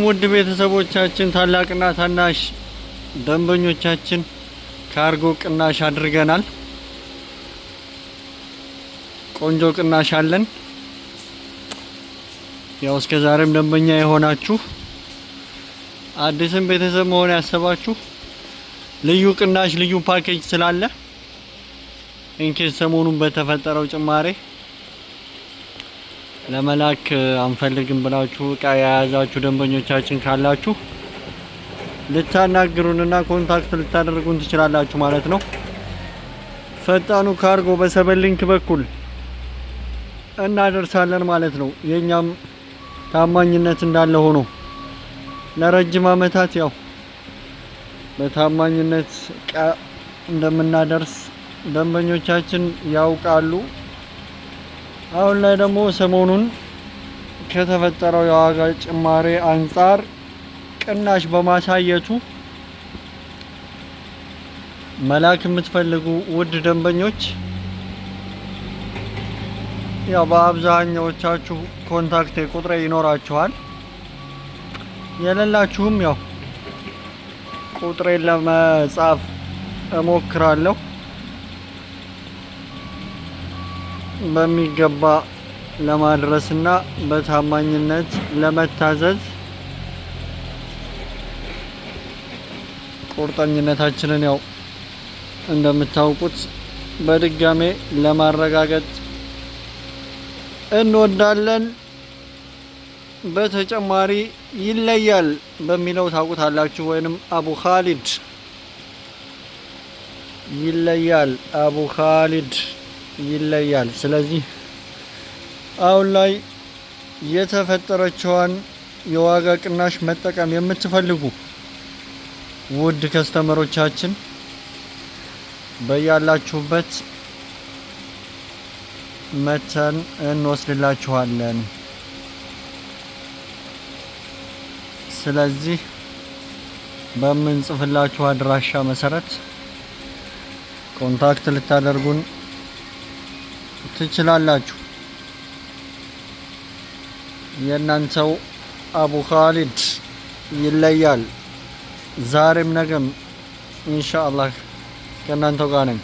ውድ ቤተሰቦቻችን ታላቅና ታናሽ ደንበኞቻችን ካርጎ ቅናሽ አድርገናል። ቆንጆ ቅናሽ አለን። ያው እስከ ዛሬም ደንበኛ የሆናችሁ አዲስም ቤተሰብ መሆን ያሰባችሁ ልዩ ቅናሽ ልዩ ፓኬጅ ስላለ እንኬስ ሰሞኑን በተፈጠረው ጭማሬ ለመላክ አንፈልግም ብላችሁ እቃ የያዛችሁ ደንበኞቻችን ካላችሁ ልታናግሩንና ኮንታክት ልታደርጉን ትችላላችሁ ማለት ነው። ፈጣኑ ካርጎ በሰበል ሊንክ በኩል እናደርሳለን ማለት ነው። የኛም ታማኝነት እንዳለ ሆኖ ለረጅም ዓመታት ያው በታማኝነት እቃ እንደምናደርስ ደንበኞቻችን ያውቃሉ። አሁን ላይ ደግሞ ሰሞኑን ከተፈጠረው የዋጋ ጭማሬ አንፃር ቅናሽ በማሳየቱ መላክ የምትፈልጉ ውድ ደንበኞች ያው በአብዛኛዎቻችሁ ኮንታክት ቁጥሬ ይኖራችኋል። የሌላችሁም ያው ቁጥሬን ለመጻፍ እሞክራለሁ። በሚገባ ለማድረስና በታማኝነት ለመታዘዝ ቁርጠኝነታችንን ያው እንደምታውቁት በድጋሜ ለማረጋገጥ እንወዳለን። በተጨማሪ ይለያል በሚለው ታውቁታላችሁ ወይንም አቡ ኻሊድ ይለያል፣ አቡ ኻሊድ ይለያል። ስለዚህ አሁን ላይ የተፈጠረችዋን የዋጋ ቅናሽ መጠቀም የምትፈልጉ ውድ ከስተመሮቻችን በያላችሁበት መተን እንወስድላችኋለን። ስለዚህ በምንጽፍላችሁ አድራሻ መሰረት ኮንታክት ልታደርጉን ትችላላችሁ። የእናንተው አቡ ኻሊድ ይለያል። ዛሬም ነገም ኢንሻአላህ ከእናንተው ጋር ነኝ።